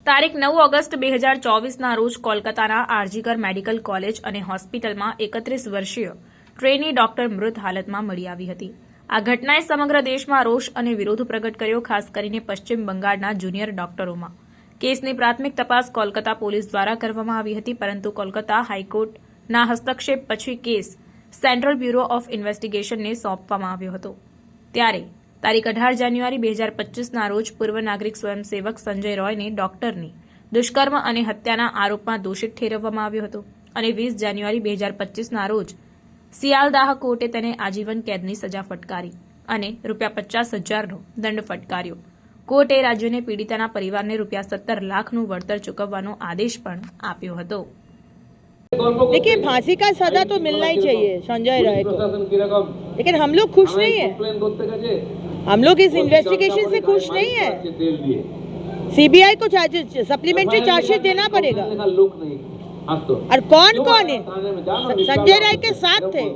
તારીખ 9 ઓગસ્ટ 2024ના રોજ કોલકાતાના આરજીકર મેડિકલ કોલેજ અને હોસ્પિટલમાં 31 વર્ષીય ટ્રેની ડોક્ટર મૃત હાલતમાં મળી આવી હતી। આ ઘટનાએ સમગ્ર દેશમાં રોષ અને વિરોધ પ્રગટ કર્યો, ખાસ કરીને પશ્ચિમ બંગાળના જુનિયર ડોક્ટરોમાં। કેસની પ્રાથમિક તપાસ કોલકાતા પોલીસ દ્વારા કરવામાં આવી હતી, પરંતુ કોલકાતા હાઈકોર્ટના હસ્તક્ષેપ પછી કેસ સેન્ટ્રલ બ્યુરો ઓફ ઇન્વેસ્ટિગેશનને સોંપવામાં આવ્યો હતો। ત્યારે તારીખ 18 જાન્યુઆરી 2025ના રોજ પૂર્વ નાગરિક સ્વયંસેવક સંજય રોયને ડોક્ટરની દુષ્કર્મ અને હત્યાના આરોપમાં દોષિત ઠેરવવામાં આવ્યો હતો અને 20 જાન્યુઆરી 2025ના રોજ સિયાલદાહ કોર્ટે તેને આજીવન કેદની સજા ફટકારી અને ₹50,000નો દંડ ફટકાર્યો। કોર્ટે રાજ્યને પીડિતાના પરિવારને ₹17 લાખનું વળતર ચૂકવવાનો આદેશ પણ આપ્યો હતો। देखिए, फांसी का सजा तो मिलना ही चाहिए संजय राय को, लेकिन हम लोग खुश नहीं है। हम लोग इस इन्वेस्टिगेशन से खुश नहीं है। सीबीआई को सप्लीमेंट्री चार्जशीट देना पड़ेगा। और कौन कौन है संजय राय के साथ थे?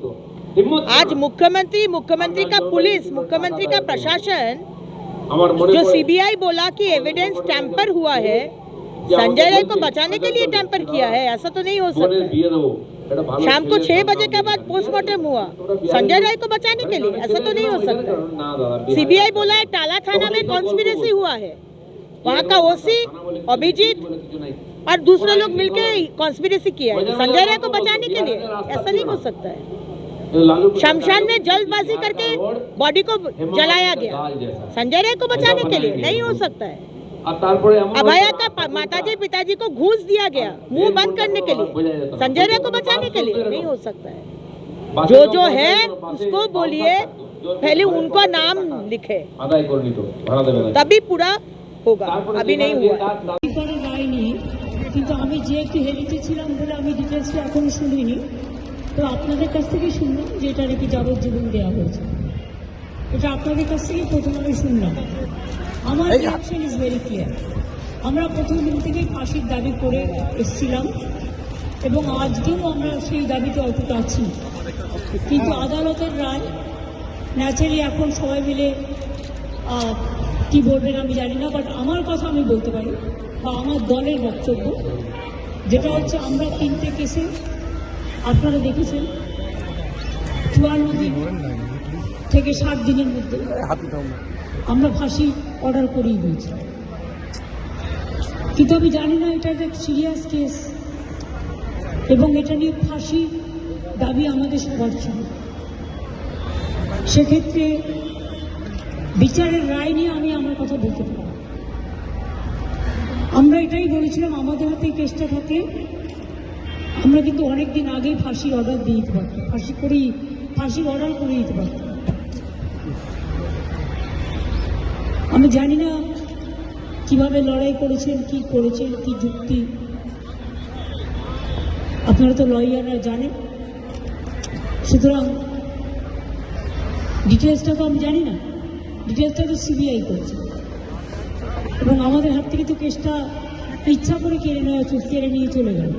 आज मुख्यमंत्री का पुलिस, मुख्यमंत्री का प्रशासन, जो सीबीआई बोला कि एविडेंस टैंपर हुआ है, संजय राय को बचाने के लिए टैंपर किया है। ऐसा तो नहीं हो सकता। शाम को 6 बजे के बाद पोस्टमार्टम हुआ संजय राय को बचाने के लिए, ऐसा तो नहीं हो सकता। सीबीआई बोला है टाला थाना में कॉन्स्पिरेसी हुआ है, वहाँ का ओसी अभिजीत और दूसरे लोग मिलके कॉन्स्पिरेसी किया है संजय राय को बचाने के लिए। ऐसा नहीं हो सकता है। शमशान में जल्दबाजी करके बॉडी को जलाया गया संजय राय को बचाने के लिए, नहीं हो सकता है। अभया का माताजी पिताजी को घूस दिया गया मुंह बंद करने के लिए, संजय राय को बचाने के लिए, नहीं हो सकता है। जो है उसको बोलिए पहले उनका नाम लिखे, तभी पूरा होगा। अभी नहीं हुआ। কিন্তু আমি যেহেতু হেলিতে ছিলাম বলে আমি ডিটেলসটা এখনো শুনিনি, তো আপনাদের কাছ থেকে শুনলাম যে এটা নাকি যাবজ্জীবন দেওয়া হয়েছে। এটা আপনাদের কাছ থেকে প্রথম আমি শুনলাম। আমার রিঅ্যাকশন ইজ ভেরি ক্লিয়ার। আমরা প্রথম দিন থেকে ফাঁসির দাবি করে এসেছিলাম এবং আজকেও আমরা সেই দাবিতে অটুট আছি, কিন্তু আদালতের রায় ন্যাচারালি এখন সবাই মিলে কি বলবেন আমি জানি না, বাট আমার কথা আমি বলতে পারি বা আমার দলের বক্তব্য যেটা হচ্ছে, আমরা 3টে কেসে আপনারা দেখেছেন 54 দিন থেকে 60 দিনের মধ্যে আমরা ফাঁসি অর্ডার করেই দিয়েছি। কিন্তু আমি জানি না এটা একটা সিরিয়াস কেস এবং এটা নিয়ে ফাঁসি দাবি আমাদের সবার ছিল। সেক্ষেত্রে বিচারের রায় নিয়ে আমি আমার কথা বলতে পারি। আমরা এটাই বলেছিলাম, আমাদের হাতে কেসটা থাকলে আমরা কিন্তু অনেকদিন আগেই ফাঁসির অর্ডার দিয়ে দিতে পারতাম, ফাঁসির অর্ডার করে দিতে পারতাম। আমি জানি না কিভাবে লড়াই করেছেন, কি করেছেন, কি যুক্তি, আপনারা তো লয়াররা জানেন। সুতরাং ডিটেলসটা তো আমি জানি না, ডিটেলসটা তো সিবিআই করছে এবং আমাদের হাত থেকে তো কেসটা ইচ্ছা করে কেড়ে নিয়ে চলে গেল।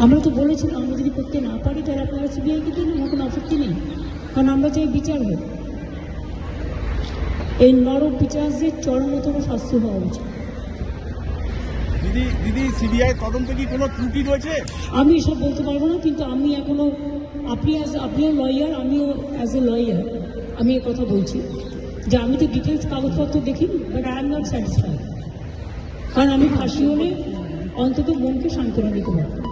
আমরা তো বলেছিলাম আমরা যদি করতে না পারি তাহলে আপনারা সিবিআইকে দিন, আমার কোনো আপত্তি নেই, কারণ আমরা চাই বিচার হোক। এই নরক বিচারদের চরমতম শাস্তি হওয়া উচিত। দিদি, সিবিআই তদন্তে কি কোনো ত্রুটি রয়েছে? আমি এসব বলতে পারবো না, কিন্তু আমি এখনো আপনিও লয়ার, আমিও অ্যাজ এ লয়ার আমি এ কথা বলছি যে আমি তো ডিটেলস কাগজপত্র দেখিনি, but I am not satisfied, কারণ আমি ফাঁসি হলে অন্তত মনকে সান্ত্বনা দিতে পারবো।